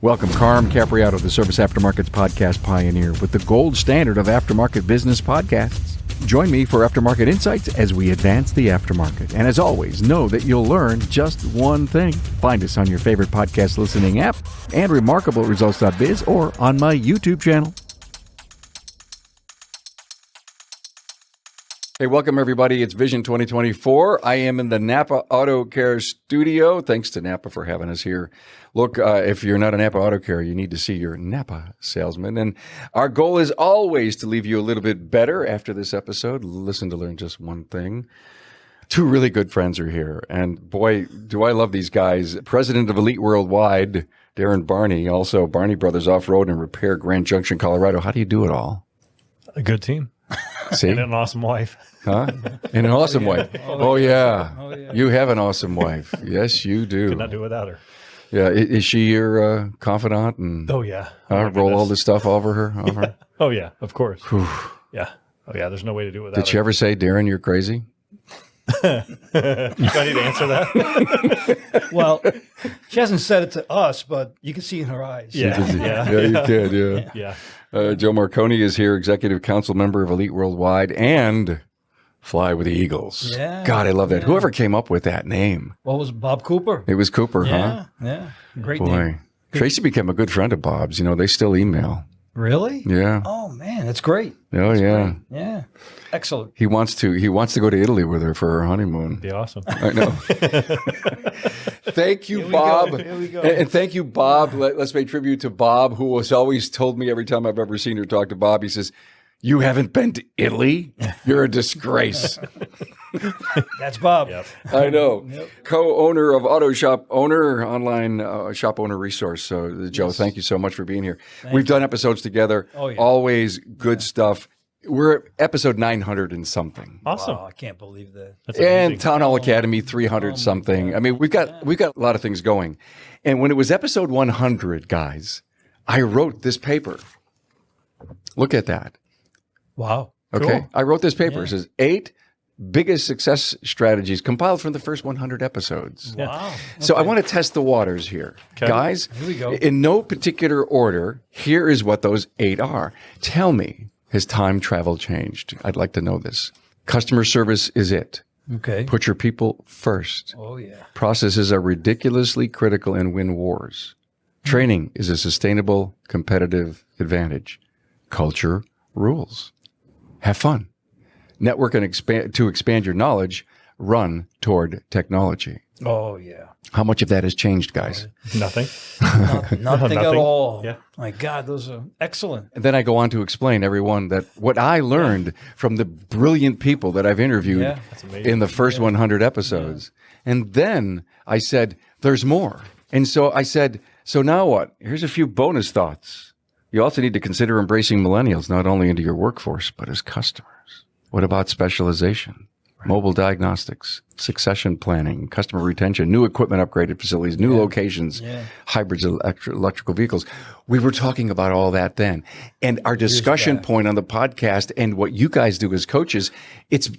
Welcome, Carm Capriato, the Service Aftermarkets podcast pioneer with the gold standard of aftermarket business podcasts. Join me for Aftermarket Insights as we advance the aftermarket. And as always, know that you'll learn just one thing. Find us on your favorite podcast listening app and remarkableresults.biz or on my YouTube channel. Hey, welcome everybody. It's Vision 2024. I am in the NAPA Auto Care studio. Thanks to NAPA for having us here. Look, if you're not a NAPA Auto Care, you need to see your NAPA salesman. And our goal is always to leave you a little bit better after this episode. Listen to learn just one thing. Two really good friends are here. And boy, do I love these guys. President of Elite Worldwide, Darrin Barney, also Barney Brothers Off-Road and Repair, Grand Junction, Colorado. How do you do it all? A good team. See? And an awesome wife. Huh? And an awesome wife. Oh, yeah. You have an awesome wife. Yes, you do. Could not do without her. Yeah. Is she your confidant? And Oh, yeah. roll all this stuff over her? Oh, yeah. Of course. Yeah. Oh, yeah. There's no way to do it without Did she ever say, Darrin, you're crazy? Do I need to answer that? Well, she hasn't said it to us, but you can see in her eyes. Yeah. Yeah, you did. Yeah. Yeah. Joe Marconi is here, Executive Council member of Elite Worldwide and Fly with the Eagles. Yeah. God, I love that. Whoever came up with that name. What was Bob Cooper? It was Cooper, huh? Yeah. Great Boy. name. Tracy became a good friend of Bob's. You know, they still email. Really? Yeah. Oh, man. That's great. Oh, yeah. Great. Yeah. Excellent. He wants to go to Italy with her for her honeymoon. Be awesome. I know. Thank you, Bob. Here we go. And thank you, Bob. Let's pay tribute to Bob, who has always told me every time I've ever seen her talk to Bob, he says, "You haven't been to Italy? You're a disgrace." That's Bob. Yep. I know. Yep. Co-owner of Auto Shop Owner, online shop owner resource. So, Joe, thank you so much for being here. We've done episodes together. Oh, yeah. Always good stuff. We're at episode 900 and something. Awesome. Wow, I can't believe that. That's And amazing. Town Hall Academy 300 something. I mean, we've got a lot of things going. And when it was episode 100, guys, I wrote this paper. Look at that. Wow. Okay. Cool. I wrote this paper. It says 8 biggest success strategies compiled from the first 100 episodes. Wow. So I want to test the waters here. Okay. Guys, Here we go. in no particular order, here is what those 8 are. Tell me, has time travel changed? I'd like to know this. Customer service is it. Okay. Put your people first. Oh, yeah. Processes are ridiculously critical and win wars. Training is a sustainable competitive advantage. Culture rules. Have fun. Network and expand your knowledge. Run toward technology. Oh, yeah. How much of that has changed, guys? Nothing. Nothing at all. Yeah. My God, those are excellent. And then I go on to explain, everyone, that what I learned from the brilliant people that I've interviewed Yeah. That's amazing. in the first 100 episodes. And then I said, there's more. And so I said, so now what? Here's a few bonus thoughts. You also need to consider embracing millennials, not only into your workforce, but as customers. What about specialization? Mobile diagnostics, succession planning, customer retention, new equipment upgraded facilities, new locations, hybrids, electrical vehicles. We were talking about all that then. And our discussion point on the podcast and what you guys do as coaches, it's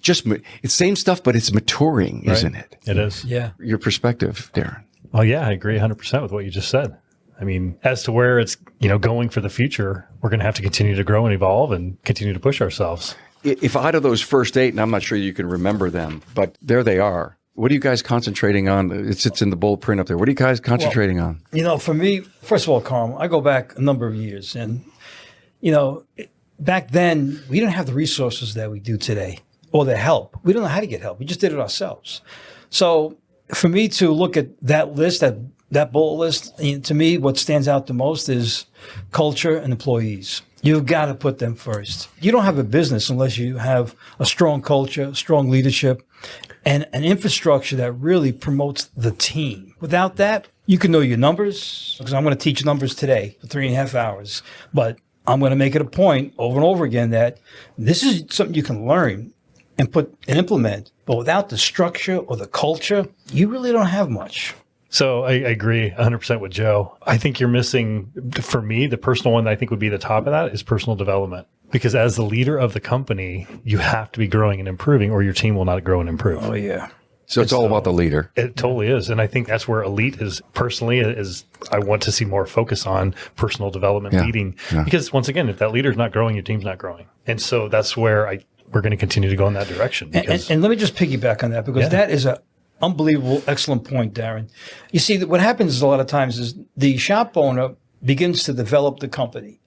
same stuff, but it's maturing, isn't it? It is. Yeah. Your perspective, Darrin. Oh, yeah. I agree 100% with what you just said. I mean, as to where it's, going for the future, we're going to have to continue to grow and evolve and continue to push ourselves. If out of those first 8, and I'm not sure you can remember them, but there they are. What are you guys concentrating on? It's in the bold print up there. What are you guys concentrating on? For me, first of all, Carl, I go back a number of years. And, back then, we didn't have the resources that we do today or the help. We don't know how to get help. We just did it ourselves. So for me to look at that list, that bullet list, to me, what stands out the most is culture and employees. You've got to put them first. You don't have a business unless you have a strong culture, strong leadership, and an infrastructure that really promotes the team. Without that, you can know your numbers, because I'm going to teach numbers today for 3.5 hours. But I'm going to make it a point over and over again that this is something you can learn and put and implement. But without the structure or the culture, you really don't have much. So I agree 100% with Joe. I think you're missing, for me, the personal one that I think would be the top of that is personal development. Because as the leader of the company, you have to be growing and improving or your team will not grow and improve. Oh, yeah. So it's all about the leader. It totally is. And I think that's where elite is personally is I want to see more focus on personal development, leading, because once again, if that leader's not growing, your team's not growing. And so that's where we're going to continue to go in that direction. And let me just piggyback on that, because that is a unbelievable, excellent point, Darrin. You see, that what happens is a lot of times is the shop owner begins to develop the company.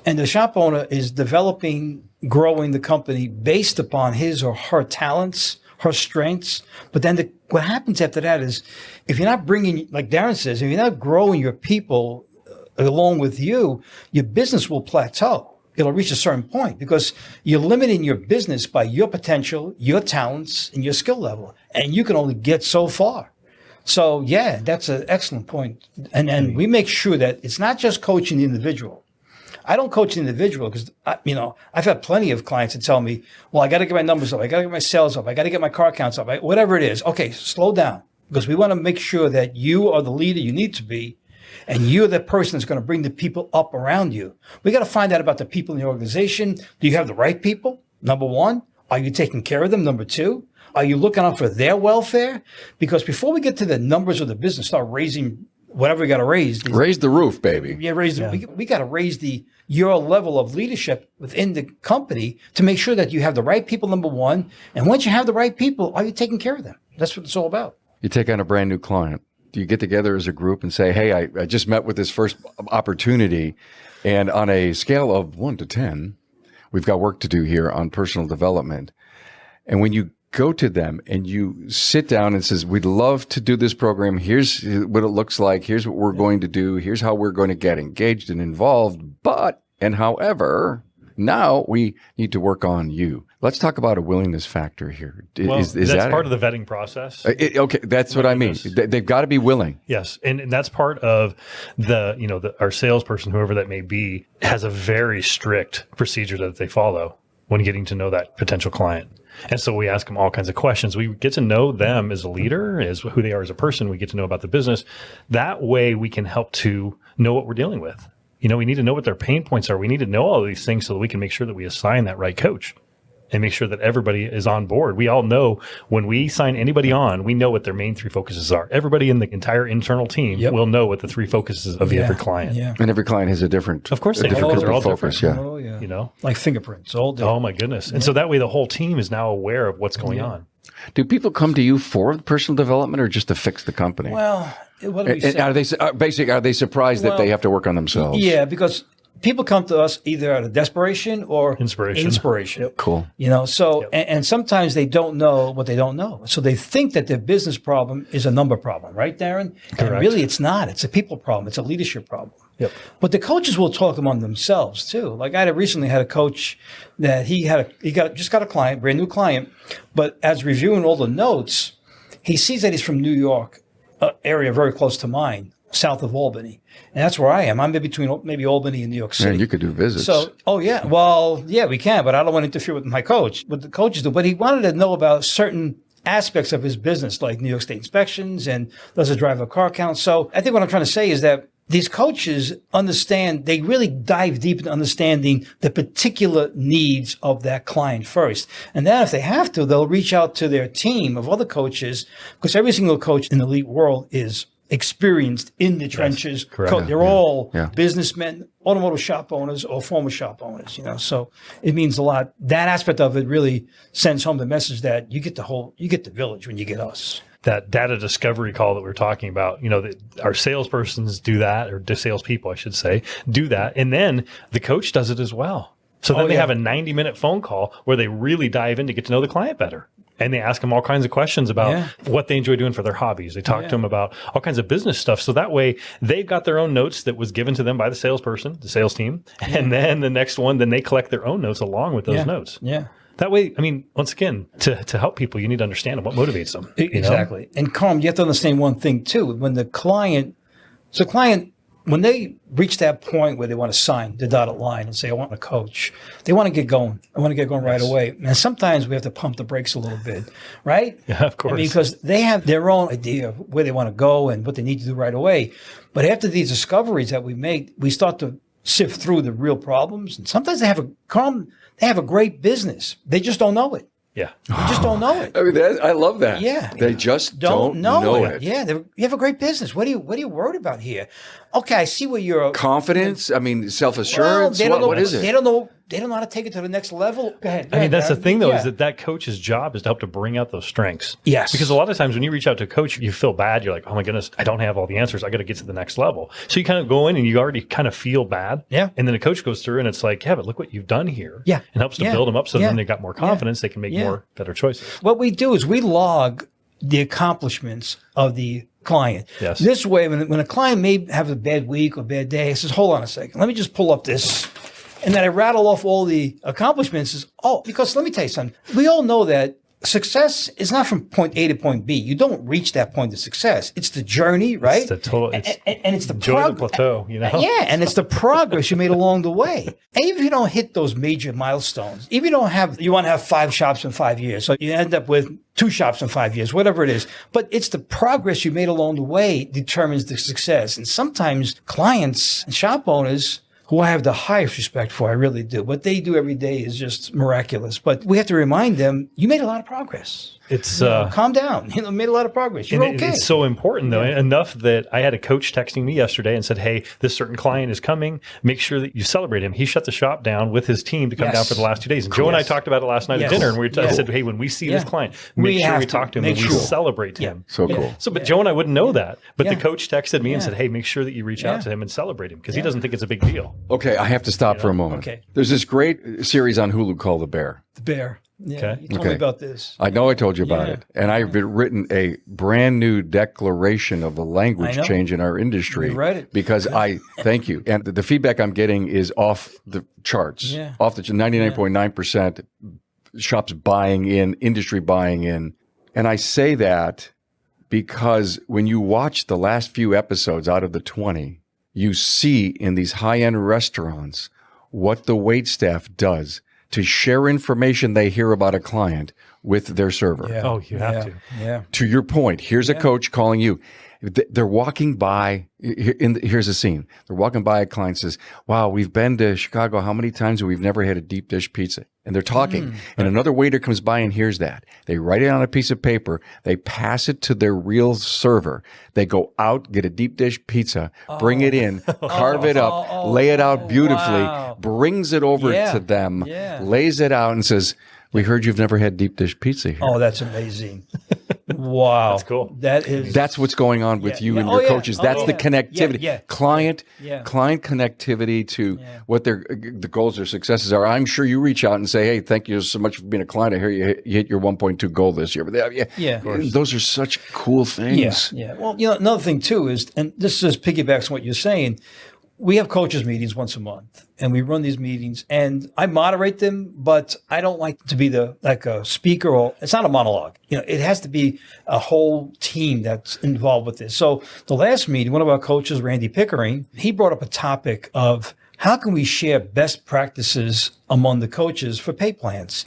And the shop owner is developing, growing the company based upon his or her talents, her strengths. But then what happens after that is, if you're not bringing, like Darrin says, if you're not growing your people along with you, your business will plateau. It'll reach a certain point because you're limiting your business by your potential, your talents, and your skill level. And you can only get so far. So, yeah, that's an excellent point. And we make sure that it's not just coaching the individual. I don't coach the individual because, I've had plenty of clients that tell me, well, I got to get my numbers up. I got to get my sales up. I got to get my car counts up. Whatever it is. Okay, slow down, because we want to make sure that you are the leader you need to be, and you're the person that's going to bring the people up around you. We got to find out about the people in the organization. Do you have the right people? Number one. Are you taking care of them? Number two. Are you looking out for their welfare? Because before we get to the numbers of the business, start raising whatever we got to raise. Raise the roof, baby. Yeah, we got to raise your level of leadership within the company to make sure that you have the right people, number one. And once you have the right people, are you taking care of them? That's what it's all about. You take on a brand new client. Do you get together as a group and say, hey, I just met with this first opportunity, and on a scale of 1 to 10, we've got work to do here on personal development. And when you go to them and you sit down and says, we'd love to do this program. Here's what it looks like. Here's what we're going to do. Here's how we're going to get engaged and involved. However, now we need to work on you. Let's talk about a willingness factor here. Is that's that part of the vetting process. Okay, that's what I mean. They've got to be willing. Yes, and that's part of our salesperson, whoever that may be, has a very strict procedure that they follow when getting to know that potential client. And so we ask them all kinds of questions. We get to know them as a leader, as who they are as a person. We get to know about the business. That way we can help to know what we're dealing with. We need to know what their pain points are. We need to know all of these things so that we can make sure that we assign that right coach and make sure that everybody is on board. We all know when we sign anybody on, we know what their main 3 focuses are. Everybody in the entire internal team will know what the 3 focuses of every client. Yeah. And every client has a different, of course, they're all focus. different. Yeah. Oh, yeah. Like fingerprints, all different. Oh my goodness. And so that way the whole team is now aware of what's going on. Do people come to you for personal development or just to fix the company? Well, what do we say? Are they surprised that they have to work on themselves? Yeah, because people come to us either out of desperation or inspiration. Yep. Cool. And sometimes they don't know what they don't know. So they think that their business problem is a number problem, right, Darrin? Correct. And really it's not. It's a people problem. It's a leadership problem. Yep. But the coaches will talk among themselves too. Like I recently had a coach that he just got a client, brand new client, but as reviewing all the notes, he sees that he's from New York, area very close to mine, south of Albany. And that's where I am. I'm in between maybe Albany and New York City. Man, you could do visits. So, we can, but I don't want to interfere with my coach, what the coaches do. But he wanted to know about certain aspects of his business, like New York State inspections and does it drive a car count. So I think what I'm trying to say is that these coaches understand, they really dive deep into understanding the particular needs of that client first. And then if they have to, they'll reach out to their team of other coaches, because every single coach in the elite world is experienced in the trenches. Correct. They're all businessmen, automotive shop owners, or former shop owners, so it means a lot. That aspect of it really sends home the message that you get the village when you get us. That data discovery call that we're talking about, our salespersons do that, or the salespeople, I should say, do that. And then the coach does it as well. So then they have a 90-minute phone call where they really dive in to get to know the client better. And they ask them all kinds of questions about what they enjoy doing for their hobbies. They talk to them about all kinds of business stuff. So that way they've got their own notes that was given to them by the salesperson, the sales team. And then the next one, then they collect their own notes along with those notes. Yeah. That way, once again, to help people, you need to understand what motivates them. Exactly. And Carm, you have to understand one thing too. When when they reach that point where they want to sign the dotted line and say, I want a coach, they want to get going. I want to get going right away. And sometimes we have to pump the brakes a little bit, right? Yeah, of course. Because they have their own idea of where they want to go and what they need to do right away. But after these discoveries that we make, we start to sift through the real problems. And sometimes they have a great business. They just don't know it. Yeah. You just don't know it. I mean, I love that. Yeah. They just don't know it. Yeah. You have a great business. What are you worried about here? Okay, I see where you're. Confidence? I mean, self-assurance? They don't know, what is it? They don't know how to take it to the next level. Go ahead. I mean, that's the Darrin. thing, though, Yeah. is that coach's job is to help to bring out those strengths. Yes. Because a lot of times when you reach out to a coach, you feel bad. You're like, oh my goodness, I don't have all the answers. I got to get to the next level. So you kind of go in and you already kind of feel bad. Yeah. And then a coach goes through and it's like, yeah, but look what you've done here. Yeah. And helps to Yeah. build them up so Yeah. then they got more confidence. They can make more better choices. What we do is we log the accomplishments of the client. Yes. This way, when a client may have a bad week or bad day, it says, hold on a second, let me just pull up this. And then I rattle off all the accomplishments. Because let me tell you something. We all know that success is not from point A to point B. You don't reach that point of success. It's the journey, right? It's the total, and it's the enjoy the plateau, you know? Yeah, and it's the progress you made along the way. And even if you don't hit those major milestones, even if you want to have 5 shops in 5 years, so you end up with 2 shops in 5 years, whatever it is. But it's the progress you made along the way determines the success. And sometimes clients and shop owners, who I have the highest respect for, I really do. What they do every day is just miraculous. But we have to remind them, you made a lot of progress. It's Calm down. Made a lot of progress. You're okay. It's so important, though, enough that I had a coach texting me yesterday and said, hey, this certain client is coming. Make sure that you celebrate him. He shut the shop down with his team to come down for the last 2 days. And Joe and I talked about it last night at dinner. And I said, hey, when we see this client, make sure we talk to him and we celebrate him. So cool. But Joe and I wouldn't know that. But the coach texted me and said, hey, make sure that you reach out to him and celebrate him because he doesn't think it's a big deal. Okay, I have to stop for a moment. Okay. There's this great series on Hulu called The Bear. The Bear. Yeah, Okay. you told me about this. I know I told you about it. And I've written a brand new declaration of the language change in our industry. We read it. Because thank you. And the feedback I'm getting is off the charts. Yeah. Off the 99.9% shops buying in, industry buying in. And I say that because when you watch the last few episodes out of the 20, you see in these high-end restaurants what the waitstaff does to share information they hear about a client with their server. Yeah. Oh, you have to. Yeah. To your point, here's a coach calling you. They're walking by. Here's a scene. They're walking by. A client says, wow, we've been to Chicago how many times and we've never had a deep dish pizza. And they're talking. And another waiter comes by and hears that. They write it on a piece of paper. They pass it to their real server. They go out, get a deep dish pizza, bring it in, carve it up, lay it out beautifully, brings it over to them, lays it out and says, we heard you've never had deep dish pizza here. Oh, that's amazing. Wow. That's cool. That's what's going on with you and your coaches. That's the connectivity. Client connectivity to what the goals or successes are. I'm sure you reach out and say, hey, thank you so much for being a client. I hear you hit your 1.2 goal this year. But those are such cool things. Yeah. Well, another thing too is, and this just piggybacks on what you're saying, we have coaches meetings once a month and we run these meetings and I moderate them, but I don't like to be like a speaker or it's not a monologue. It has to be a whole team that's involved with this. So the last meeting, one of our coaches, Randy Pickering, he brought up a topic of how can we share best practices among the coaches for pay plans?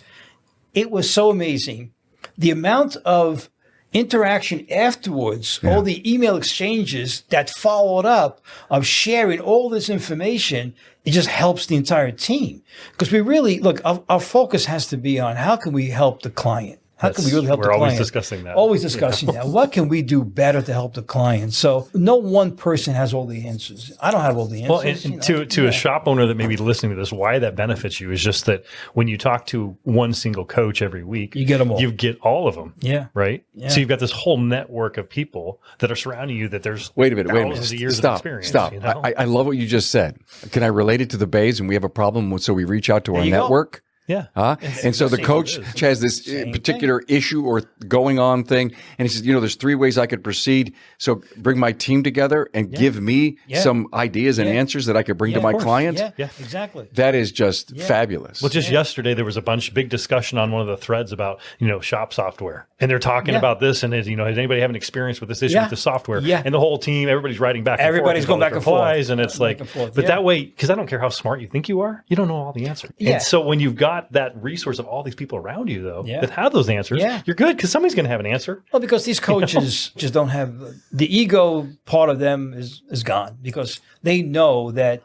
It was so amazing. The amount of interaction afterwards, all the email exchanges that followed up of sharing all this information, it just helps the entire team. Because we really, look, our focus has to be on how can we help the client? How can we really help the client? We're always discussing that. Always discussing that. What can we do better to help the client? So no one person has all the answers. I don't have all the answers. Well, and to a shop owner that may be listening to this, why that benefits you is just that when you talk to one single coach every week, you get them all. You get all of them. Yeah. Right? Yeah. So you've got this whole network of people that are surrounding you that there's thousands of years of experience. Stop. I love what you just said. Can I relate it to the Bays and we have a problem, so we reach out to our network? Yeah. And so the coach has this particular issue or going on thing. And he says, there's 3 ways I could proceed. So bring my team together and give me some ideas and answers that I could bring to my client. Yeah, exactly. That is just fabulous. Well, just yesterday, there was a big discussion on one of the threads about, shop software. And they're talking about this. And, has anybody have an experience with this issue with the software? Yeah. And the whole team, everybody's writing back and forth. Everybody's going back and forth. And it's like, but that way, because I don't care how smart you think you are, you don't know all the answers. And so when you've got that resource of all these people around you, though, that have those answers, you're good because somebody's going to have an answer. Well, because these coaches just don't have the ego part of them is gone because they know that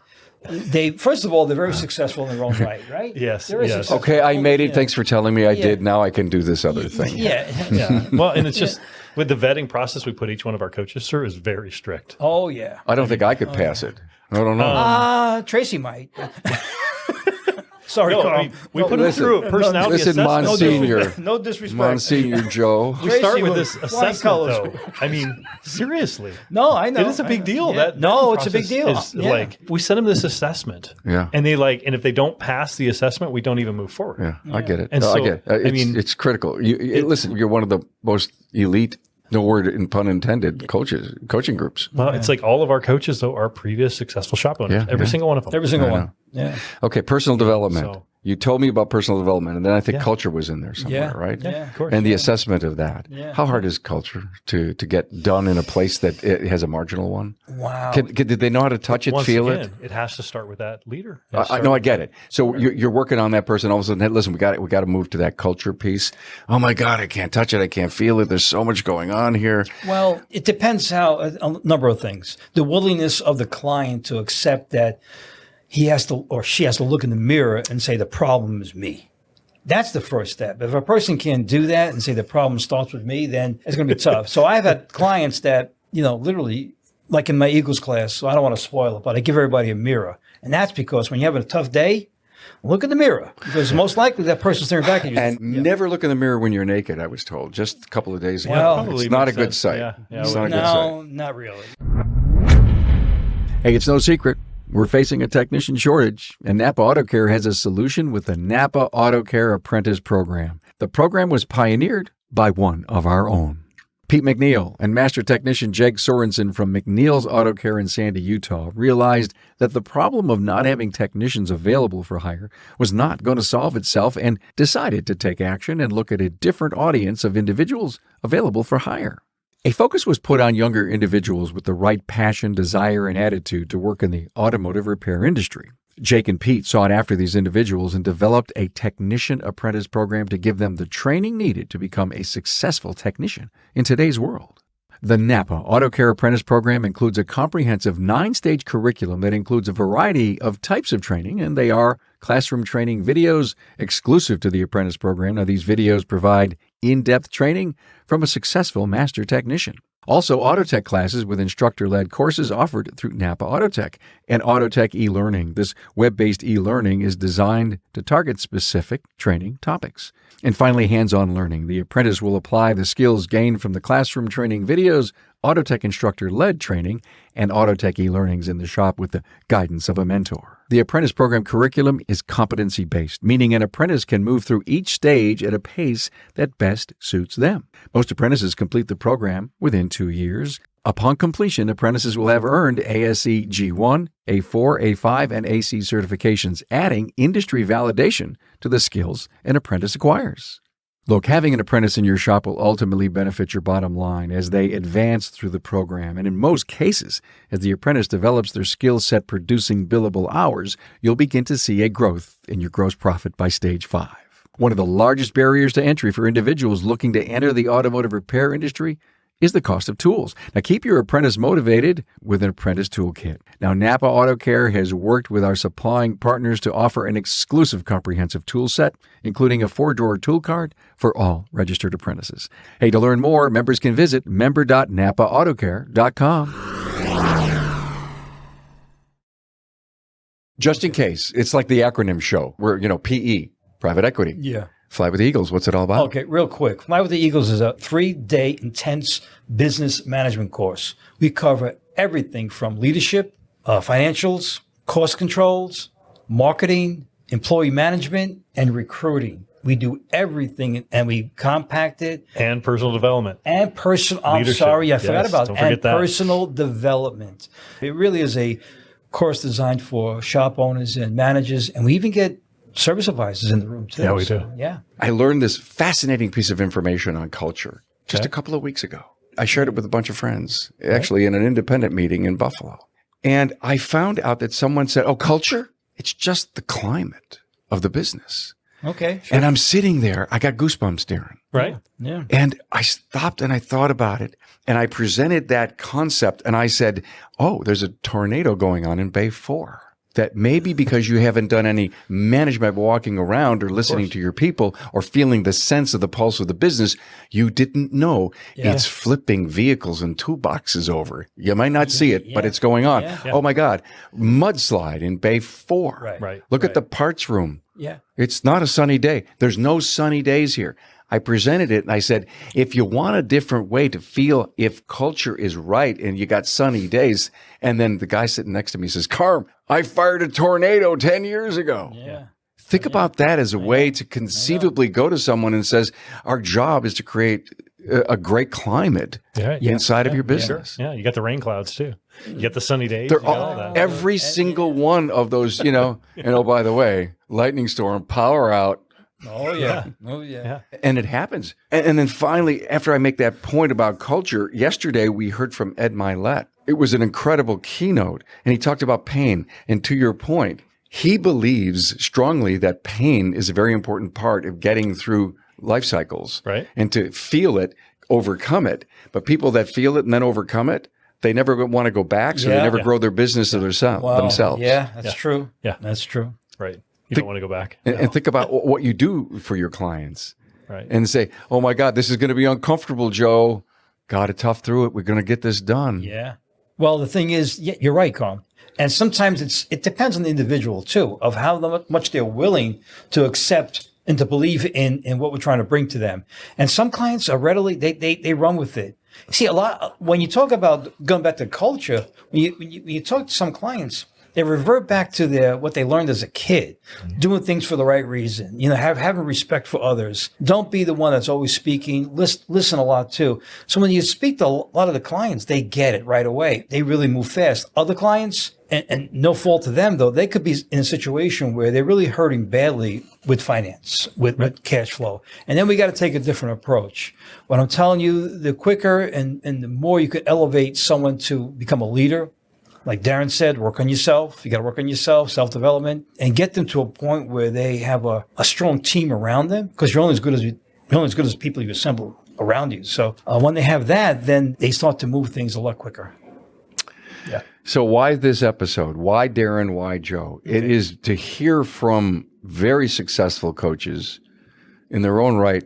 First of all, they're very successful in their own right? Yes, They're very yes. successful. Okay, I made it. Yeah. Thanks for telling me I did. Now I can do this other thing. Yeah. Well, and it's just with the vetting process we put each one of our coaches through is very strict. Oh, yeah. I don't think I could pass it. I don't know. Tracy might. Sorry, No, Carl. I mean, we put them through a personality listen, assessment. Monsignor. No disrespect. Monsignor Joe. We start Tracy with was this flying assessment, colors. though. I mean, seriously. No, I know. It is a big deal. Yeah. That No, vetting it's a big process deal. is Yeah. like we send them this assessment, Yeah. and and if they don't pass the assessment, we don't even move forward. Yeah, I get it. And No, I so, get it. I mean- it's critical. Listen, you're one of the most elite, no word in pun intended, coaching groups. Well, it's like all of our coaches, though, are previous successful shop owners. Yeah, Every yeah. single one of them. Every single one. Yeah. Okay, personal development. So- You told me about personal development, and then I think Yeah. culture was in there somewhere, Yeah. right? Yeah. Of course. And the assessment of that. Yeah. How hard is culture to get done in a place that it has a marginal one? Wow. Did they know how to touch it, Once feel again, it? it has to start with that leader. I know, I get it. So you're working on that person. All of a sudden, hey, listen, we got to move to that culture piece. Oh my God, I can't touch it. I can't feel it. There's so much going on here. Well, it depends a number of things. The willingness of the client to accept that he has to or she has to look in the mirror and say the problem is me. That's the first step. If a person can't do that and say the problem starts with me, then it's going to be tough. So I've had clients that, literally, like in my Eagles class, so I don't want to spoil it, but I give everybody a mirror. And that's because when you're having a tough day, look in the mirror because most likely that person's staring back at you. And never look in the mirror when you're naked, I was told, just a couple of days ago. Well, probably It's not a makes good sense. sight. Yeah, It's not a good sight. No, not really. Hey, it's no secret. We're facing a technician shortage, and NAPA Auto Care has a solution with the NAPA Auto Care Apprentice Program. The program was pioneered by one of our own. Pete McNeil and Master Technician Jake Sorensen from McNeil's Auto Care in Sandy, Utah, realized that the problem of not having technicians available for hire was not going to solve itself and decided to take action and look at a different audience of individuals available for hire. A focus was put on younger individuals with the right passion, desire, and attitude to work in the automotive repair industry. Jake and Pete sought after these individuals and developed a technician apprentice program to give them the training needed to become a successful technician in today's world. The NAPA Auto Care Apprentice Program includes a comprehensive 9-stage curriculum that includes a variety of types of training, and they are classroom training videos exclusive to the apprentice program. Now, these videos provide in-depth training from a successful master technician. Also, Autotech classes with instructor-led courses offered through NAPA Autotech and Autotech e-learning. This web-based e-learning is designed to target specific training topics. And finally, hands-on learning. The apprentice will apply the skills gained from the classroom training videos, Autotech instructor-led training, and Autotech e-learnings in the shop with the guidance of a mentor. The apprentice program curriculum is competency-based, meaning an apprentice can move through each stage at a pace that best suits them. Most apprentices complete the program within 2 years. Upon completion, apprentices will have earned ASE G1, A4, A5, and AC certifications, adding industry validation to the skills an apprentice acquires. Look, having an apprentice in your shop will ultimately benefit your bottom line as they advance through the program. And in most cases, as the apprentice develops their skill set producing billable hours, you'll begin to see a growth in your gross profit by stage 5. One of the largest barriers to entry for individuals looking to enter the automotive repair industry is the cost of tools. Now, keep your apprentice motivated with an apprentice toolkit. Now, NAPA Auto Care has worked with our supplying partners to offer an exclusive comprehensive tool set, including a 4-drawer tool cart for all registered apprentices. Hey, to learn more, members can visit member.napaautocare.com. Just in case, it's like the acronym show where, PE, private equity. Yeah. Fly with the Eagles. What's it all about? Okay, real quick. Fly with the Eagles is a 3-day intense business management course. We cover everything from leadership, financials, cost controls, marketing, employee management, and recruiting. We do everything, and we compact it. And personal development. And personal, I'm Leadership. sorry, I forgot Yes, about don't it. forget And that. personal development. It really is a course designed for shop owners and managers, and we even get service advisors in the room too. Yeah, we do. Yeah. I learned this fascinating piece of information on culture just a couple of weeks ago. I shared it with a bunch of friends, actually in an independent meeting in Buffalo. And I found out that someone said, culture? It's just the climate of the business. Okay. And I'm sitting there. I got goosebumps, Darrin. Right? Yeah. And I stopped and I thought about it. And I presented that concept. And I said, there's a tornado going on in Bay 4. that maybe because you haven't done any management walking around or listening to your people or feeling the sense of the pulse of the business, you didn't know it's flipping vehicles and toolboxes over. You might not see it, but it's going on. Oh my God, mudslide in Bay 4. Right. Look at the parts room. Yeah. It's not a sunny day. There's no sunny days here. I presented it and I said, if you want a different way to feel if culture is right and you got sunny days, and then the guy sitting next to me says, Carm, I fired a tornado 10 years ago. Yeah. Think about that as a way to conceivably go to someone and says, our job is to create a great climate inside of your business. Yeah, you got the rain clouds too. You got the sunny days. They're you got all, all that. every single one of those, and oh, by the way, lightning storm, power out. Oh, yeah. Oh, yeah. And it happens. And then finally, after I make that point about culture, yesterday we heard from Ed Milet. It was an incredible keynote, and he talked about pain. And to your point, he believes strongly that pain is a very important part of getting through life cycles. Right. And to feel it, overcome it. But people that feel it and then overcome it, they never want to go back, so they never grow their business of themselves. Yeah, that's true. Yeah. That's true. Right. You don't want to go back. And think about what you do for your clients. Right. And say, oh my God, this is going to be uncomfortable, Joe. Got to tough through it. We're going to get this done. Yeah. Well, the thing is, you're right, Carm. And sometimes it depends on the individual too, of how much they're willing to accept and to believe in what we're trying to bring to them. And some clients are readily, they run with it. See, a lot, when you talk about going back to culture, when you talk to some clients, they revert back to what they learned as a kid, doing things for the right reason, having respect for others. Don't be the one that's always speaking. Listen a lot too. So when you speak to a lot of the clients, they get it right away. They really move fast. Other clients, and no fault to them though, they could be in a situation where they're really hurting badly with finance, with cash flow. And then we got to take a different approach. What I'm telling you, the quicker and the more you could elevate someone to become a leader, like Darrin said, work on yourself. You got to work on yourself, self-development, and get them to a point where they have a strong team around them, because you're only as good as people you assemble around you. So when they have that, then they start to move things a lot quicker. Yeah. So why this episode? Why Darrin? Why Joe? It is to hear from very successful coaches in their own right,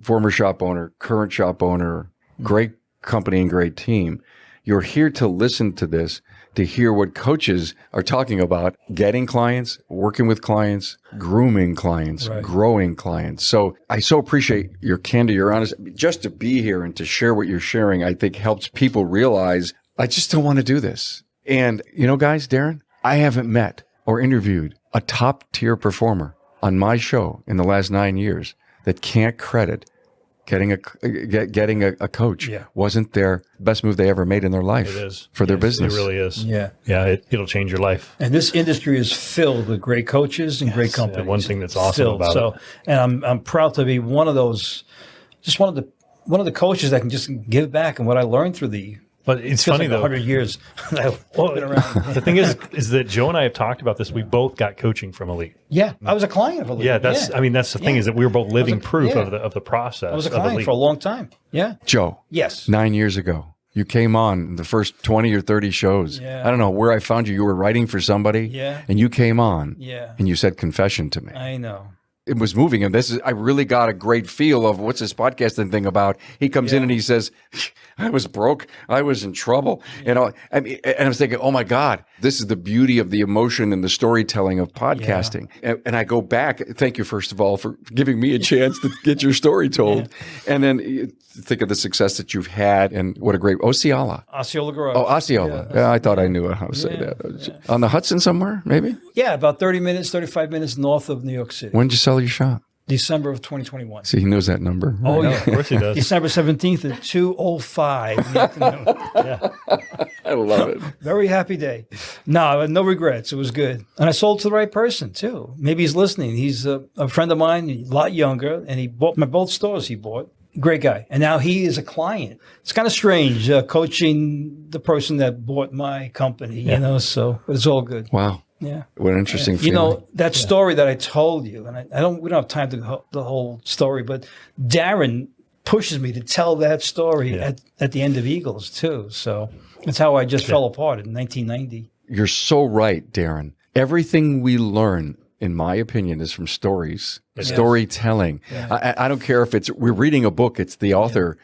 former shop owner, current shop owner, great company and great team. You're here to listen to this, to hear what coaches are talking about, getting clients, working with clients, grooming clients, growing clients. So I so appreciate your candor, your honesty. Just to be here and to share what you're sharing, I think helps people realize, I just don't want to do this. And guys, Darrin, I haven't met or interviewed a top tier performer on my show in the last 9 years that can't credit getting a coach wasn't their best move they ever made in their life. It is. For their business. It really is. Yeah. Yeah, it'll change your life. And this industry is filled with great coaches and great companies. And one thing that's awesome about it. And I'm proud to be one of those, just one of the coaches that can just give back and what I learned through the. But it's funny though. 100 years that I've been around. The thing is that Joe and I have talked about this. We both got coaching from Elite. Yeah, I was a client of Elite. Yeah, that's the thing is that we were both living proof of the process. I was a client for a long time. Yeah. Joe. Yes. 9 years ago, you came on the first 20 or 30 shows. Yeah. I don't know where I found you. You were writing for somebody. Yeah. And you came on. Yeah. And you said confession to me. I know. It was moving. And I really got a great feel of what's this podcasting thing about. He comes in and he says, I was broke. I was in trouble. And I was thinking, oh my God, this is the beauty of the emotion and the storytelling of podcasting. And I go back. Thank you, first of all, for giving me a chance to get your story told. And then you think of the success that you've had and what a great Osceola. Osceola Garage. Oh, Osceola. Yeah, I thought I knew how to say that. Yeah. On the Hudson somewhere, maybe? Yeah, about 35 minutes north of New York City. When did you sell your shop? December of 2021. See, he knows that number. Right? Oh, yeah. Of course he does. December 17th at 2:05 in the afternoon. Yeah. I love it. Very happy day. No regrets. It was good. And I sold to the right person, too. Maybe he's listening. He's a friend of mine, a lot younger, and he bought both stores he bought. Great guy. And now he is a client. It's kind of strange coaching the person that bought my company, but it's all good. Wow. Yeah. What an interesting feeling. That story that I told you, and we don't have time to go the whole story, but Darrin pushes me to tell that story at the end of Eagles too. So that's how I just fell apart in 1990. You're so right, Darrin. everything we learn, in my opinion, is from stories, storytelling. I don't care if we're reading a book, it's the author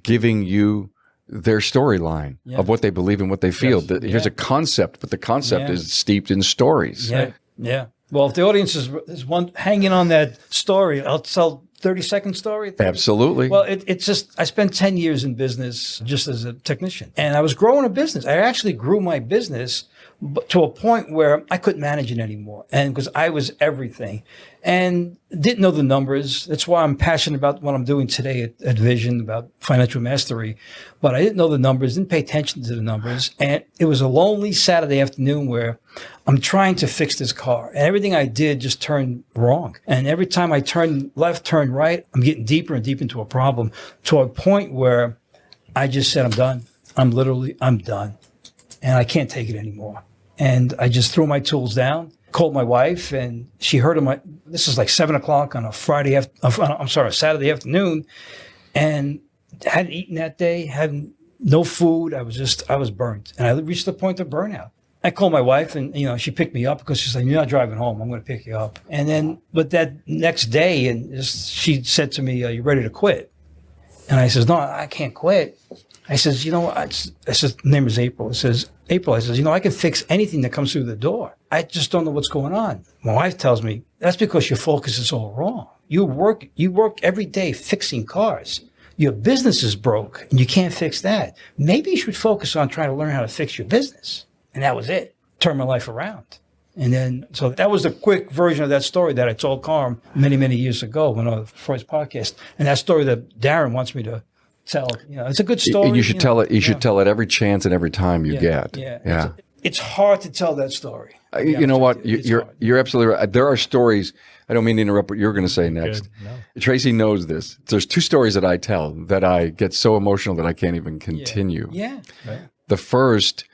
giving you their storyline of what they believe and what they feel. Here's a concept, but the concept is steeped in stories. Yeah. Well, if the audience is one hanging on that story, I'll tell 30-second story. Absolutely. Well, it's just, I spent 10 years in business just as a technician, and I was growing a business. I actually grew my business to a point where I couldn't manage it anymore. And because I was everything and didn't know the numbers. That's why I'm passionate about what I'm doing today at Vision, about financial mastery. But I didn't know the numbers, didn't pay attention to the numbers. And it was a lonely Saturday afternoon where I'm trying to fix this car. And everything I did just turned wrong. And every time I turned left, turned right, I'm getting deeper and deeper into a problem, to a point where I just said, I'm done. I'm done. And I can't take it anymore. And I just threw my tools down, called my wife, and she heard of this is like 7:00 on a Saturday afternoon, and hadn't eaten that day, had no food. I was burnt, and I reached the point of burnout. I called my wife, and she picked me up because she's like, "You're not driving home. I'm going to pick you up." And then, but that next day, she said to me, "Are you ready to quit?" And I says, "No, I can't quit." I says, I says, name is April. It says, April, I says, I can fix anything that comes through the door. I just don't know what's going on. My wife tells me, that's because your focus is all wrong. You work every day fixing cars. Your business is broke and you can't fix that. Maybe you should focus on trying to learn how to fix your business. And that was it. Turned my life around. And then, so that was the quick version of that story that I told Carm many, many years ago for his podcast. And that story that Darrin wants me to tell, it's a good story. You should tell it. You should tell it every chance and every time you get. Yeah. It's hard to tell that story. You know what? You're absolutely right. There are stories. I don't mean to interrupt what you're going to say next. No. Tracy knows this. There's two stories that I tell that I get so emotional that I can't even continue. Yeah. Right. The first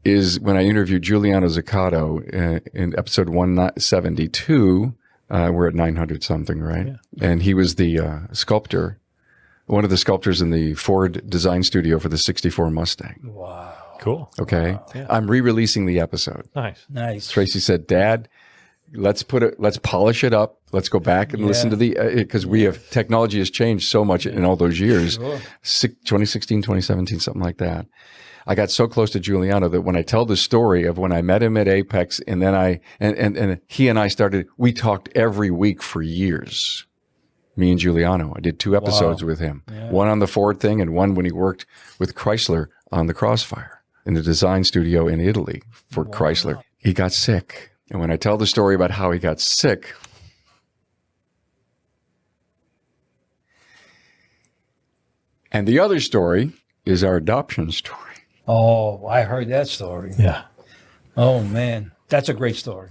is when I interviewed Giuliano Zaccato in episode 172. We're at 900 something, right? Yeah. And he was the sculptor. One of the sculptors in the Ford design studio for the 64 Mustang. Wow. Cool. Okay. Wow. Yeah. I'm re-releasing the episode. Nice. Tracy said, Dad, let's polish it up. Let's go back and listen to because technology has changed so much in all those years. Sure. 2016, 2017, something like that. I got so close to Giuliano that when I tell the story of when I met him at Apex and then and he and I we talked every week for years. Me and Giuliano. I did 2 episodes with him. Yeah. One on the Ford thing and one when he worked with Chrysler on the Crossfire in the design studio in Italy for Chrysler. He got sick. And when I tell the story about how he got sick, and the other story is our adoption story. Oh, I heard that story. Yeah. Oh, man. That's a great story.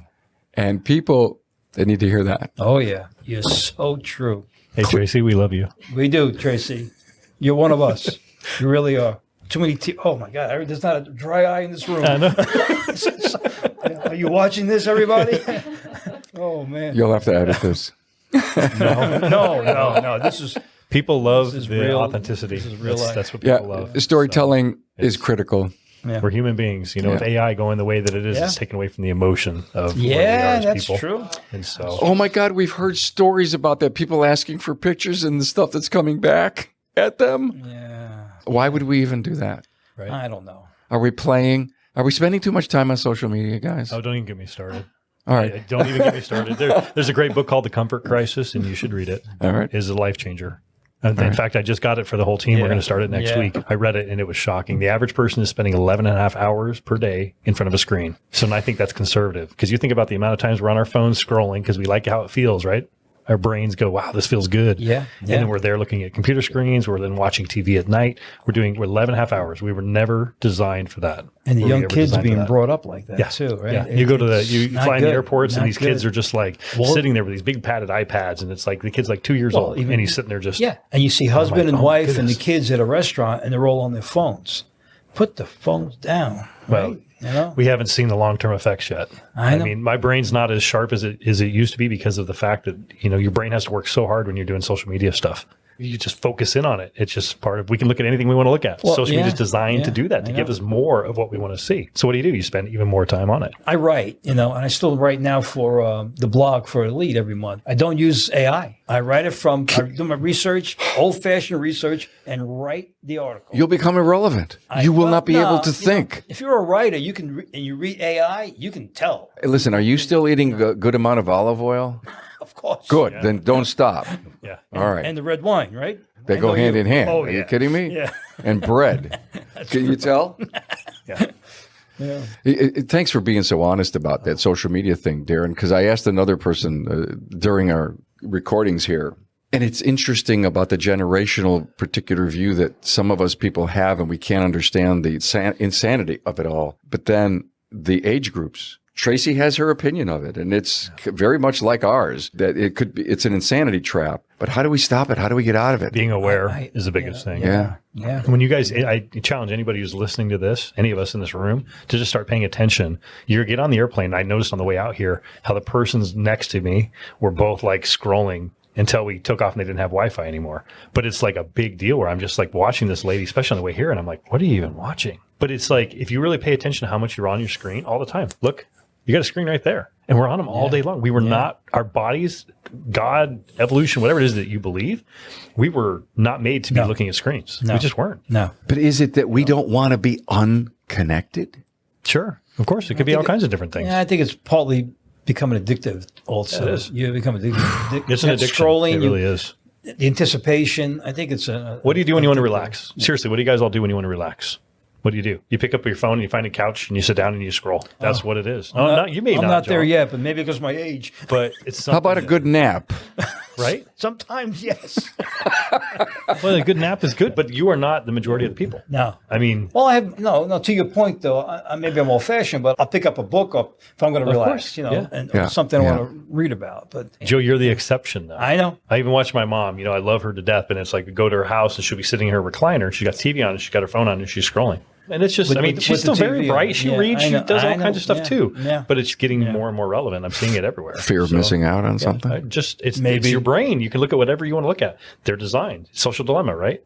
And people, they need to hear that. Oh, yeah. You're so true. Hey, Tracy, we love you. We do, Tracy. You're one of us. You really are. Too many oh, my God. There's not a dry eye in this room. I know. Are you watching this, everybody? Oh, man. You'll have to edit this. No. This is... People love the real, authenticity. This is real life. That's what people love. Storytelling is critical. Yeah. We're human beings. With AI going the way that it is, it's taken away from the emotion of where we are as that's people. True. And so, oh my God, we've heard stories about that. People asking for pictures and the stuff that's coming back at them. Yeah. Why would we even do that? Right? I don't know. Are we spending too much time on social media, guys? Oh, don't even get me started. All right. Don't even get me started. There's a great book called The Comfort Crisis, and you should read it. All right. It's a life changer. And in fact, I just got it for the whole team. We're going to start it next week. I read it and it was shocking. The average person is spending 11 and a half hours per day in front of a screen. So I think that's conservative because you think about the amount of times we're on our phones scrolling because we like how it feels, right? Our brains go, wow, this feels good. Yeah. And then we're there looking at computer screens. We're then watching TV at night. We're 11 and a half hours. We were never designed for that. And the young kids being brought up like that too, right? Yeah. You go to you fly in the airports and these kids are just like sitting there with these big padded iPads and it's like the kid's like 2 years old and he's sitting there just. Yeah. And you see husband and wife and the kids at a restaurant and they're all on their phones. Put the phones down. Well, we haven't seen the long-term effects yet. I know. mean, my brain's not as sharp as it used to be because of the fact that, your brain has to work so hard when you're doing social media stuff. You just focus in on it. It's just part of, we can look at anything we want to look at. Well, Social media is yeah, designed to do that, to give us more of what we want to see. So what do? You spend even more time on it. I write, and I still write now for the blog for Elite every month. I don't use AI. I write it I do my research, old-fashioned research, and write the article. You'll become irrelevant. You will not be able to think. If you're a writer, you can and you read AI, you can tell. Listen, are you still eating a good amount of olive oil? Of course. Good. Then don't stop. Yeah. All right. And the red wine, right? They go hand in hand. Oh, Are you yeah. kidding me? Yeah. And bread. Can you tell? Yeah. Yeah. Thanks for being so honest about that social media thing, Darrin, because I asked another person during our recordings here, and it's interesting about the generational particular view that some of us people have, and we can't understand the insanity of it all. But then the age groups, Tracy has her opinion of it, and it's very much like ours, that it's an insanity trap. But how do we stop it? How do we get out of it? Being aware is the biggest thing. Yeah. Yeah. When you guys, I challenge anybody who's listening to this, any of us in this room, to just start paying attention. You get on the airplane. I noticed on the way out here how the persons next to me were both like scrolling until we took off and they didn't have Wi-Fi anymore. But it's like a big deal where I'm just like watching this lady, especially on the way here, and I'm like, what are you even watching? But it's like, if you really pay attention to how much you're on your screen all the time, look, you got a screen right there. And we're on them all day long. We were not, our bodies, God, evolution, whatever it is that you believe, we were not made to be looking at screens. We just weren't. No. But is it that we don't want to be unconnected? Sure. Of course. It could be all kinds of different things. Yeah, I think it's partly becoming addictive also. It is. You become addicted. It's an addiction. Scrolling. It really is. The anticipation. I think it's a. What do you do when you want to relax? Seriously, what do you guys all do when you want to relax? What do? You pick up your phone and you find a couch and you sit down and you scroll. That's what it is. You may I'm not. not there John, yet, but maybe because of my age. But it's How about a good nap? right? Sometimes, yes. Well, a good nap is good, but you are not the majority of the people. No. I mean, Well, I have no. To your point, though, maybe I'm old-fashioned, but I'll pick up a book up if I'm going to relax, course, and Yeah, something I yeah. want to read about. But Joe, you're the exception, though. I know. I even watch my mom. I love her to death, but it's like we go to her house and she'll be sitting in her recliner. She's got TV on and she's got her phone on and she's scrolling. And it's just, With she's the still very TV bright. on. She Yeah, reads, I she know, does all I know. kinds of stuff Yeah, too. yeah. But it's getting more and more relevant. I'm seeing it everywhere. Fear of missing out on something? It's Maybe. your brain. You can look at whatever you want to look at. They're designed. Social dilemma, right?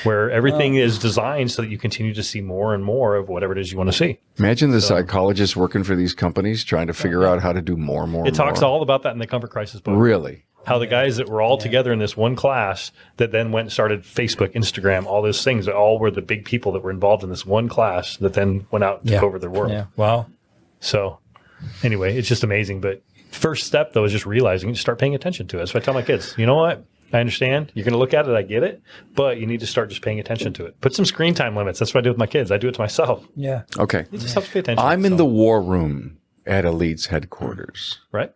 Where everything is designed so that you continue to see more and more of whatever it is you want to see. Imagine the psychologists working for these companies trying to figure out how to do more and more. It talks all about that in the Comfort Crisis book. Really? How the guys that were all together in this one class that then went and started Facebook, Instagram, all those things, all were the big people that were involved in this one class that then went out and took over their world. Yeah. Wow. So anyway, it's just amazing. But first step, though, is just realizing you start paying attention to it. So I tell my kids, you know what? I understand. You're going to look at it. I get it. But you need to start just paying attention to it. Put some screen time limits. That's what I do with my kids. I do it to myself. Yeah. Okay. It just helps pay attention. I'm in the war room at Elite's headquarters, right?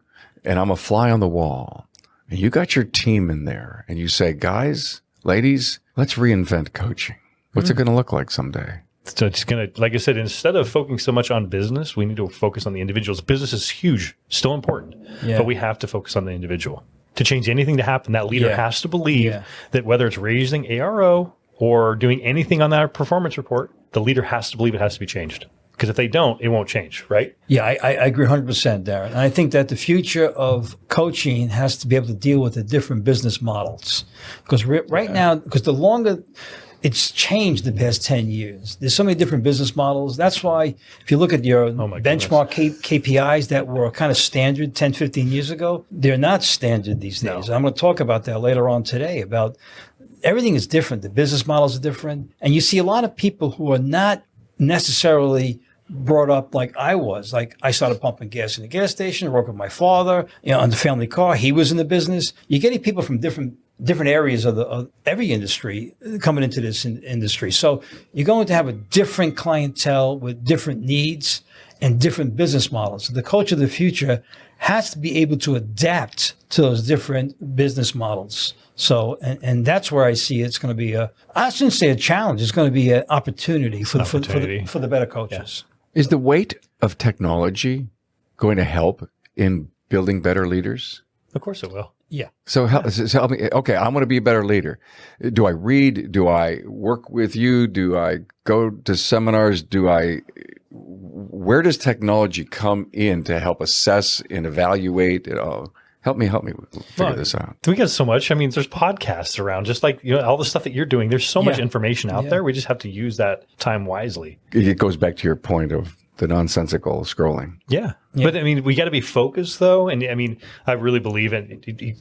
and I'm a fly on the wall. And you got your team in there, and you say, guys, ladies, let's reinvent coaching. What's it going to look like someday? So it's going to, like I said, instead of focusing so much on business, we need to focus on the individuals. Business is huge, still important, but we have to focus on the individual. To change anything to happen, that leader has to believe that whether it's raising ARO or doing anything on that performance report, the leader has to believe it has to be changed. Because if they don't, it won't change, right? Yeah, I agree 100%, Darrin. And I think that the future of coaching has to be able to deal with the different business models. Because right now, because the longer it's changed the past 10 years, there's so many different business models. That's why if you look at your benchmark KPIs that were kind of standard 10, 15 years ago, they're not standard these days. I'm going to talk about that later on today, about everything is different. The business models are different. And you see a lot of people who are not necessarily brought up like I was. Like I started pumping gas in the gas station, worked with my father, on the family car. He was in the business. You're getting people from different areas of every industry coming into this industry. So you're going to have a different clientele with different needs and different business models. The coach of the future has to be able to adapt to those different business models. So, and that's where I see it's going to be I shouldn't say a challenge. It's going to be an opportunity for the better coaches. Is the weight of technology going to help in building better leaders? Of course it will. Yeah. So help me. Okay, I want to be a better leader. Do I read? Do I work with you? Do I go to seminars? Where does technology come in to help assess and evaluate? Help me figure this out. We got so much. I mean, there's podcasts around, just like all the stuff that you're doing. There's so much information out there. We just have to use that time wisely. It goes back to your point of the nonsensical scrolling. Yeah. But I mean, we got to be focused though. And I mean, I really believe in, you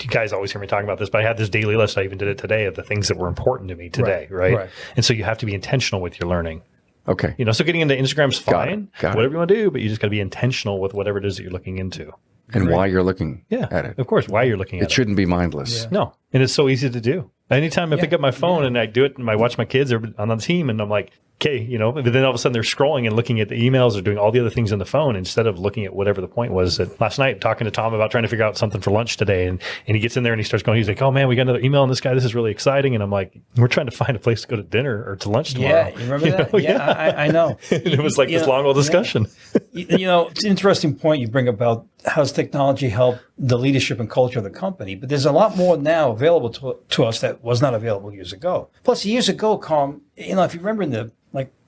guys always hear me talking about this, but I had this daily list. I even did it today of the things that were important to me today. Right. And so you have to be intentional with your learning. Okay. So getting into Instagram's fine, Got it. whatever you want to do, but you just got to be intentional with whatever it is that you're looking into. And why you're looking at it. Of course, why you're looking at it. It shouldn't be mindless. Yeah. No. And it's so easy to do. Anytime I pick up my phone and I do it and I watch my kids are on the team and I'm like, okay, but then all of a sudden they're scrolling and looking at the emails or doing all the other things on the phone instead of looking at whatever the point was. That last night, talking to Tom about trying to figure out something for lunch today. And he gets in there and he starts going, he's like, oh man, we got another email on this guy. This is really exciting. And I'm like, we're trying to find a place to go to dinner or to lunch tomorrow. Yeah, you remember that? Yeah, I know. And it was like this long old discussion. It's an interesting point you bring about how does technology help the leadership and culture of the company. But there's a lot more now available to us that was not available years ago. Plus, years ago, Carm, if you remember in the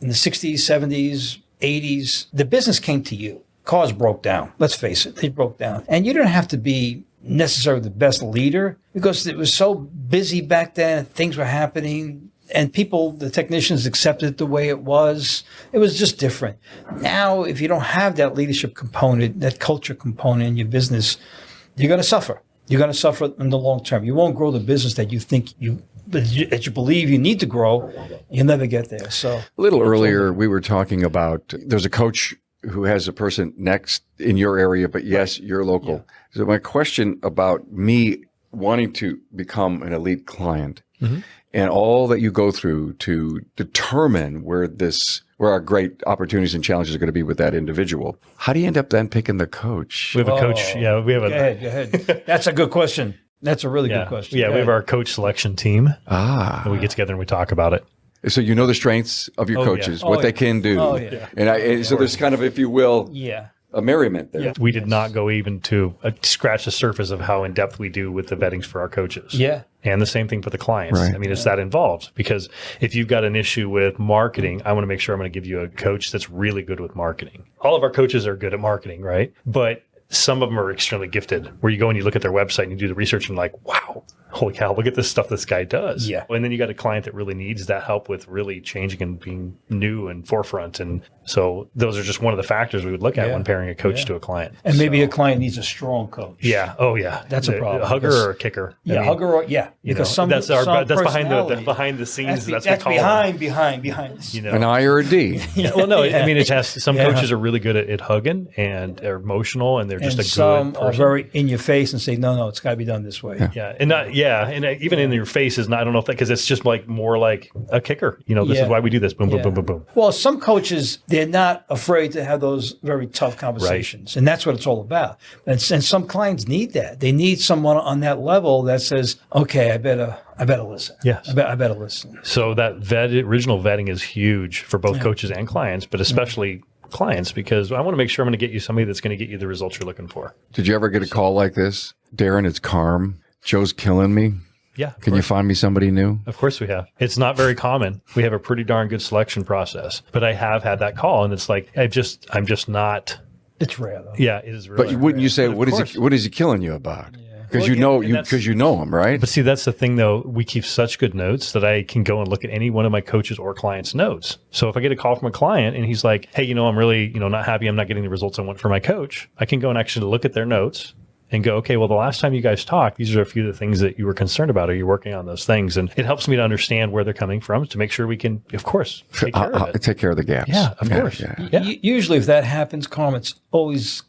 60s, 70s, 80s, the business came to you. Cars broke down. Let's face it, they broke down. And you didn't have to be necessarily the best leader because it was so busy back then. Things were happening and the technicians accepted it the way it was. It was just different. Now, if you don't have that leadership component, that culture component in your business, you're going to suffer. You're going to suffer in the long term. You won't grow the business that you think that you believe you need to grow. You'll never get there. So a little earlier, we were talking about there's a coach who has a person next in your area, but yes, you're local. Yeah. So my question about me wanting to become an elite client and all that you go through to determine where our great opportunities and challenges are going to be with that individual. How do you end up then picking the coach? We have a coach. Yeah, we have Go ahead. That's a good question. That's a really good question. Yeah, we have our coach selection team. And we get together and we talk about it. So you know the strengths of your coaches, what they can do. And so there's kind of, if you will, a merriment there. Yeah. We did not go even to scratch the surface of how in depth we do with the vettings for our coaches. Yeah. And the same thing for the clients. Right. I mean, it's that involved because if you've got an issue with marketing, I want to make sure I'm going to give you a coach that's really good with marketing. All of our coaches are good at marketing, right? But some of them are extremely gifted where you go and you look at their website and you do the research and like, wow, holy cow, look at this stuff this guy does. Yeah. And then you got a client that really needs that help with really changing and being new and forefront. And so those are just one of the factors we would look at when pairing a coach to a client. And maybe a client needs a strong coach. Yeah. Oh yeah. That's a problem. A hugger or a kicker. Yeah. Hugger or Because that's behind the scenes. That's behind. An I or a D. Well, no, I mean, some coaches are really good at hugging and are emotional and they're just a good person. Are very in your face and say, no, it's got to be done this way. Yeah. And even in your face is not, I don't know if that, because it's just like more like a kicker. This is why we do this. Boom, boom, boom, boom, boom. Well, some coaches, they're not afraid to have those very tough conversations. Right. And that's what it's all about. And some clients need that. They need someone on that level that says, okay, I better listen. Yes. I better listen. So that original vetting is huge for both coaches and clients, but especially clients, because I want to make sure I'm going to get you somebody that's going to get you the results you're looking for. Did you ever get a call like this? Darrin, it's Carm. Joe's killing me. Yeah. Can you find me somebody new? Of course we have. It's not very common. We have a pretty darn good selection process, but I have had that call and it's like, I'm just not. It's rare though. Yeah, it is really But wouldn't you say, what is he killing you about? Because you know him, right? But see, that's the thing though. We keep such good notes that I can go and look at any one of my coaches or clients' notes. So if I get a call from a client and he's like, hey, I'm really, not happy. I'm not getting the results I want for my coach. I can go and actually look at their notes and go, okay, well, the last time you guys talked, these are a few of the things that you were concerned about. Are you working on those things? And it helps me to understand where they're coming from to make sure we can, of course, take care of it. Take care of the gaps. Yeah, of course. Yeah. Usually if that happens, Carm, it's always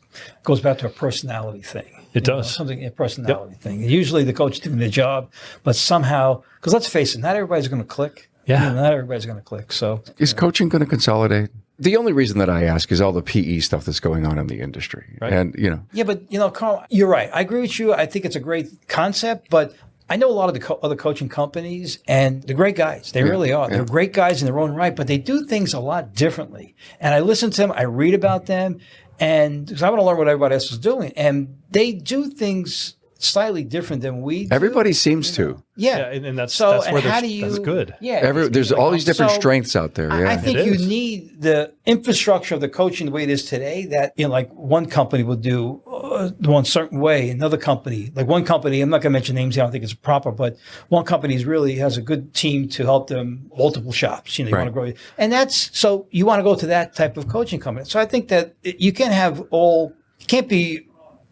goes back to a personality thing. It does. A personality thing. Usually the coach is doing their job, but somehow, because let's face it, not everybody's going to click. Yeah. Not everybody's going to click. So is coaching going to consolidate? The only reason that I ask is all the PE stuff that's going on in the industry. Right. And, Yeah, but, Carl, you're right. I agree with you. I think it's a great concept, but I know a lot of the other coaching companies, and they're great guys. They really are. They're great guys in their own right, but they do things a lot differently. And I listen to them. I read about them, and because I want to learn what everybody else is doing. And they do things slightly different than we do. Everybody seems to. Yeah, and that's where that's good. Yeah, there's all these different strengths out there. Yeah, I think you need the infrastructure of the coaching the way it is today. That like one company will do one certain way. Another company, like one company, I'm not going to mention names here, I don't think it's proper, but one company really has a good team to help them, multiple shops. You want to grow. And so you want to go to that type of coaching company. So I think that you can't be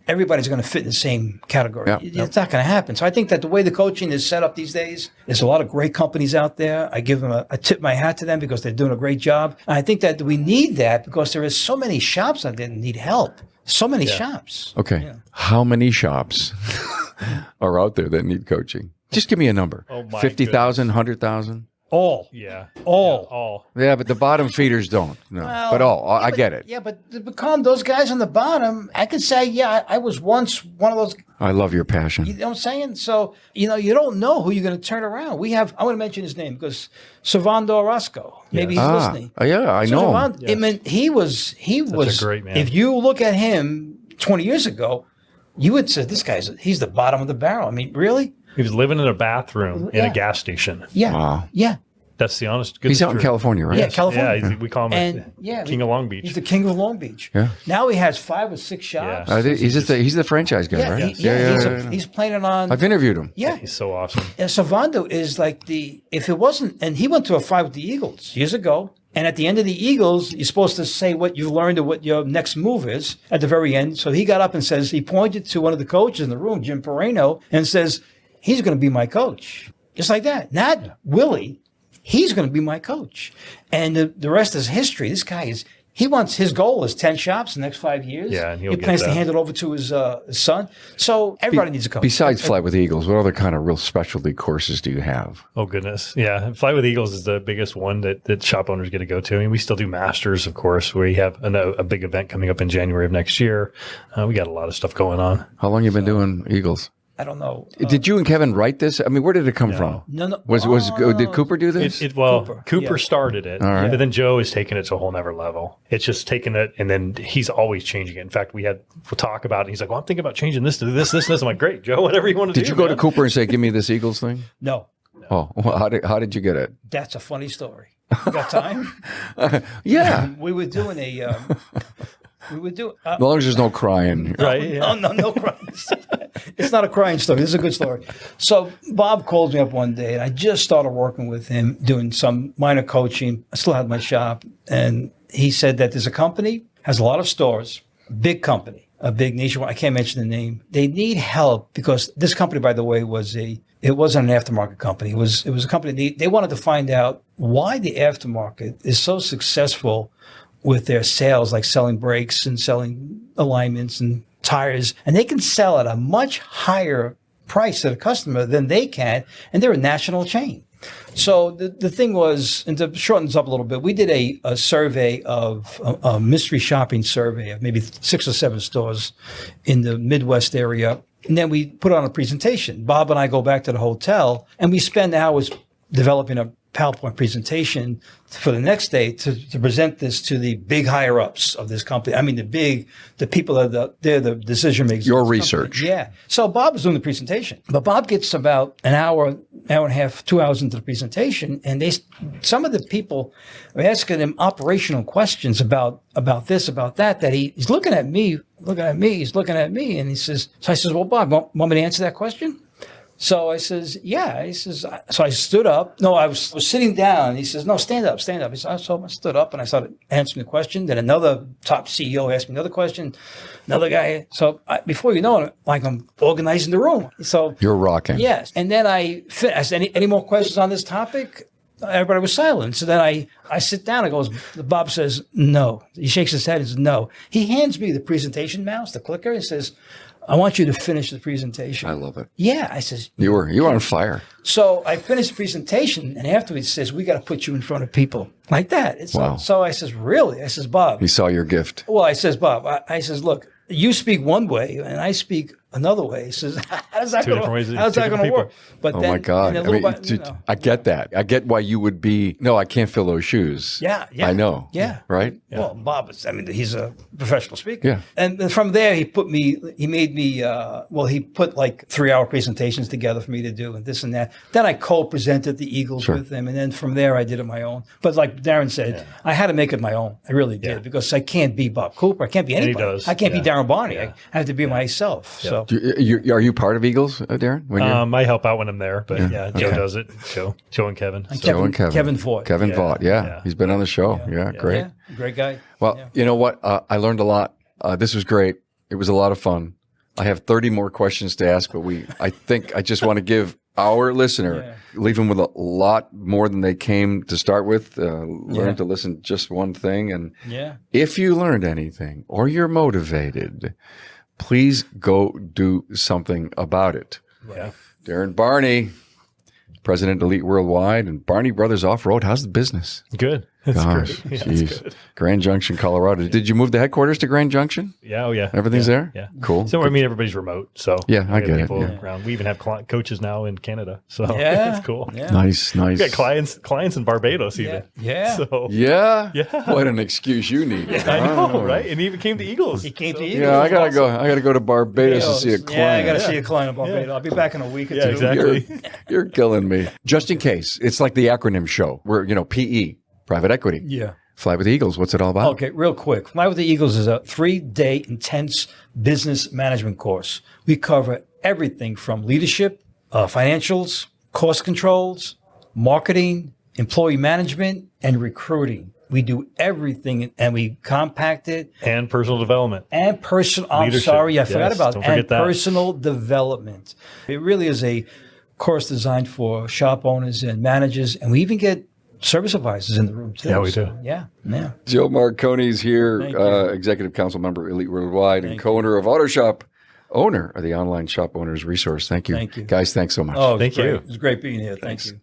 everybody's going to fit in the same category. Yep. It's not going to happen. So I think that the way the coaching is set up these days, there's a lot of great companies out there. I give them I tip my hat to them because they're doing a great job. And I think that we need that because there is so many shops out there that need help. So many shops. Okay. Yeah. How many shops are out there that need coaching? Just give me a number. 50,000, 100,000? All. Yeah. All. Yeah, but the bottom feeders don't. No. Well, but all. I get it. Yeah, but to become those guys on the bottom, I could say, yeah, I was once one of those. I love your passion. You know what I'm saying? So, you don't know who you're going to turn around. I want to mention his name because Servando Orozco, maybe he's listening. Yeah, I know. I mean, he was a great man. If you look at him 20 years ago, you would say, he's the bottom of the barrel. I mean, really? He was living in a bathroom in a gas station. Yeah. Wow. Yeah. That's the honest. Good He's out in California, right? Yeah, California. Yeah, we call him King of Long Beach. He's the king of Long Beach. Yeah. Now he has 5 or 6 shops. Yeah. He's the franchise guy, right? He's planning on. I've interviewed him. Yeah. He's so awesome. And Servando is like if it wasn't, and he went to a fight with the Eagles years ago. And at the end of the Eagles, you're supposed to say what you've learned or what your next move is at the very end. So he got up and he pointed to one of the coaches in the room, Jim Perino, and says, he's going to be my coach. Just like that. Not Willie. He's going to be my coach. And the rest is history. This guy his goal is 10 shops in the next 5 years. Yeah, and he plans to hand it over to his son. So everybody needs a coach. Besides Fly with Eagles, what other kind of real specialty courses do you have? Oh, goodness. Yeah. Fly with Eagles is the biggest one that shop owners get to go to. I mean, we still do Masters, of course. We have a big event coming up in January of next year. We got a lot of stuff going on. How long have you been doing Eagles? I don't know. Did you and Kevin write this? I mean, where did it come from? No. Did Cooper do this? Cooper started it, right. But then Joe has taken it to a whole nother level. It's just taken it, and then he's always changing it. In fact, we'll talk about it. He's like, well, I'm thinking about changing this to this. I'm like, great, Joe, whatever you want to do. Did you go to Cooper and say, give me this Eagles thing? No. Oh, well, how did you get it? That's a funny story. You got time? Yeah. We were doing as long as there's no crying. Right? Yeah. No crying. It's not a crying story. This is a good story. So Bob called me up one day, and I just started working with him, doing some minor coaching. I still had my shop, and he said that there's a company, has a lot of stores, big company, a big nationwide. I can't mention the name. They need help because this company, by the way, it wasn't an aftermarket company. It was a company. They wanted to find out why the aftermarket is so successful with their sales, like selling brakes and selling alignments and tires, and they can sell at a much higher price to the customer than they can, and they're a national chain. So the thing was, and to shorten this up a little bit, we did a survey of a mystery shopping survey of maybe 6 or 7 stores in the Midwest area, and then we put on a presentation. Bob and I go back to the hotel, and we spend hours developing a PowerPoint presentation for the next day to present this to the big higher ups of this company. I mean, the people they're the decision makers. Your research. Company. Yeah. So Bob was doing the presentation, but Bob gets about an hour and a half, 2 hours into the presentation, and some of the people are asking him operational questions about this, about that he's looking at me, he's looking at me, and he says, so I says, well, Bob, want me to answer that question? So I says, yeah. He says, so I stood up. No, I was sitting down. He says, no, stand up. He said, so I stood up and I started answering the question. Then another top CEO asked me another question, another guy. So before you know it, like I'm organizing the room. So you're rocking. Yes. And then I said, any more questions on this topic? Everybody was silent. So then I sit down and goes, Bob says, no. He shakes his head and says, no. He hands me the presentation mouse, the clicker, and says, I want you to finish the presentation. I love it. Yeah. I says, you were on fire. So I finished the presentation, and afterwards he says, we got to put you in front of people like that. Wow. So I says, really? I says, Bob. He saw your gift. Well, I says, Bob, I says, look, you speak one way and I speak another way. He says, how's that Two different ways, going two different to work? But Oh then, my God. and a I little mean, bit, dude, I get that. I get why you would be, no, I can't fill those shoes. Yeah. I know. Yeah. Right? Well, Bob is, he's a professional speaker. Yeah. And then from there, he made me, he put like 3-hour presentations together for me to do and this and that. Then I co-presented the Eagles with him. And then from there, I did it my own. But like Darrin said, I had to make it my own. I really did because I can't be Bob Cooper. I can't be anybody. does. I can't be Darrin Barney. I have to be myself. So Are you part of Eagles, Darrin? When you're- I help out when I'm there, but Joe does it. Joe and Kevin. So. Joe and Kevin. Kevin Vaught. Kevin Vaught, he's been on the show. Yeah, great. Yeah, great guy. Well, you know what? I learned a lot. This was great. It was a lot of fun. I have 30 more questions to ask, but I think I just want to give our listener, leave them with a lot more than they came to start with. Learn to listen just one thing. And if you learned anything or you're motivated, please go do something about it. Yeah. Darrin Barney, President Elite Worldwide, and Barney Brothers Off-Road. How's the business? Good. That's Gosh, great. Yeah, geez. good. Grand Junction, Colorado. Did you move the headquarters to Grand Junction? Yeah. Oh, yeah. Everything's there? Yeah. Cool. So, I mean, everybody's remote. So, Yeah, I we have get it, people yeah. around. We even have coaches now in Canada. So, Yeah. it's cool. Yeah. Nice. We got clients in Barbados even. Yeah. So, Yeah? Yeah. What an excuse you need. I know, right? And he even came to Eagles. He came to So- Eagles. Yeah, I gotta go to Barbados to see a client. Yeah, I got to see a client about Barbados. I'll be back in a week or two. exactly. You're killing me. Just in case, it's like the acronym show. We're PE, private equity. Yeah. Fly with the Eagles. What's it all about? Okay, real quick. Fly with the Eagles is a 3-day intense business management course. We cover everything from leadership, financials, cost controls, marketing, employee management, and recruiting. We do everything and we compact it. And personal development. And I'm Leadership. sorry, I forgot Yes, about don't and forget that. personal development. It really is a course designed for shop owners and managers, and we even get service advisors in the room too. Yeah, we So, do. Yeah. Joe Marconi's here, Thank you. Executive Council member, Elite Worldwide, and co-owner of Auto Shop, owner of the online shop owners resource. Thank you. Thank you. Guys, thanks so much. Oh, Thank great. you. It was great being here. Thanks. Thank you.